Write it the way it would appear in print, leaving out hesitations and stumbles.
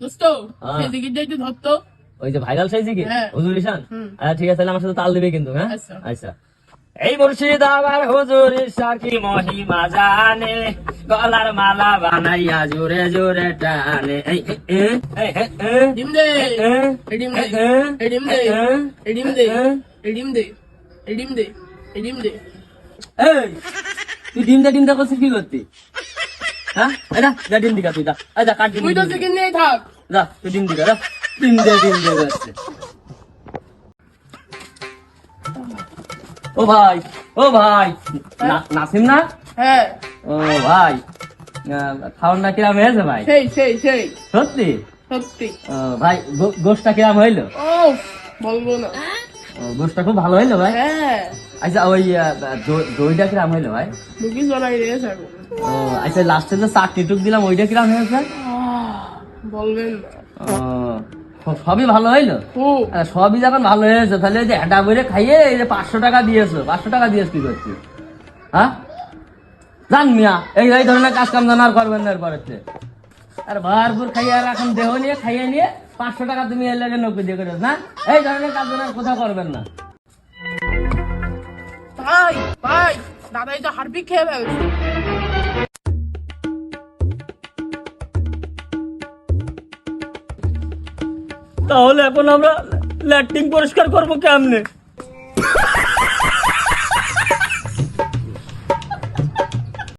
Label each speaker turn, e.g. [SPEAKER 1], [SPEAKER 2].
[SPEAKER 1] দোস্ত সেদিকে যাইতে ধরতো
[SPEAKER 2] ওই যে ভাইরাল সাইজি কি
[SPEAKER 1] হ্যাঁ।
[SPEAKER 2] হুজুর ঈশান
[SPEAKER 1] হুম।
[SPEAKER 2] আচ্ছা ঠিক আছে তাহলে আমার সাথে তাল দিবে কিন্তু হ্যাঁ
[SPEAKER 1] আচ্ছা।
[SPEAKER 2] আচ্ছা এই মুর্শিদ আমার হুজুর ঈশা কি মহিমা জানে গলার মালা বানাইয়া জোরে জোরে টানে এই
[SPEAKER 1] ডিম দে ডিম দে ডিম দে ডিম দে ডিম দে ডিম দে ডিম দে
[SPEAKER 2] এই তুই ডিমটা করছিস কি করতি হ্যাঁ যা যা ডিম দিকা তুই যা কাট ডিম
[SPEAKER 1] তুই তো চিকেন নিয়ে থাক
[SPEAKER 2] যা তুই ডিম দিকা যা ডিম দে যাচ্ছে ও ভাই নাসিম না
[SPEAKER 1] হ্যাঁ
[SPEAKER 2] ও ভাই খাওয়ানটা কিরাম হয়েছে ভাই
[SPEAKER 1] সেই সেই সেই
[SPEAKER 2] সত্যি
[SPEAKER 1] সত্যি
[SPEAKER 2] ভাই গোশটা কিরাম হইলো
[SPEAKER 1] ও বলবো না
[SPEAKER 2] গোশটা খুব ভালো হইলো ভাই
[SPEAKER 1] হ্যাঁ
[SPEAKER 2] আচ্ছা ওই দইটা কিরাম হইলো ভাই
[SPEAKER 1] মুখি জড়াই রেখেছে এখন।
[SPEAKER 2] ও আচ্ছা লাস্টে যে চাটনি টুক দিলাম ওইটা কিরাম হয়েছে
[SPEAKER 1] বলবেন না
[SPEAKER 2] সবই ভালো হইলো
[SPEAKER 1] খুব
[SPEAKER 2] সবই যখন ভালো হয়েছে তাহলে ওই যে এটা বইরে খাইয়ে এই যে 500 টাকা দিয়েছো 500 টাকা দিয়েছ কি করছিস হ্যাঁ জান মিয়া এই ধরনের কাজ কাম জানার করবেন না এরপরে আর ভরপুর খাইয়ে আর এখন দেহ নিয়ে খাইয়ে নিয়ে 500 টাকা তুমি এর লাগে নৌকো দিয়ে করে না এই ধরনের কাজ জানার কোথাও করবেন না
[SPEAKER 1] ভাই ভাই দাদাই তো হারপিক খেয়ে ফেলছে
[SPEAKER 2] তাহলে এখন আমরা ল্যাট্রিন পরিষ্কার করবো কেমনে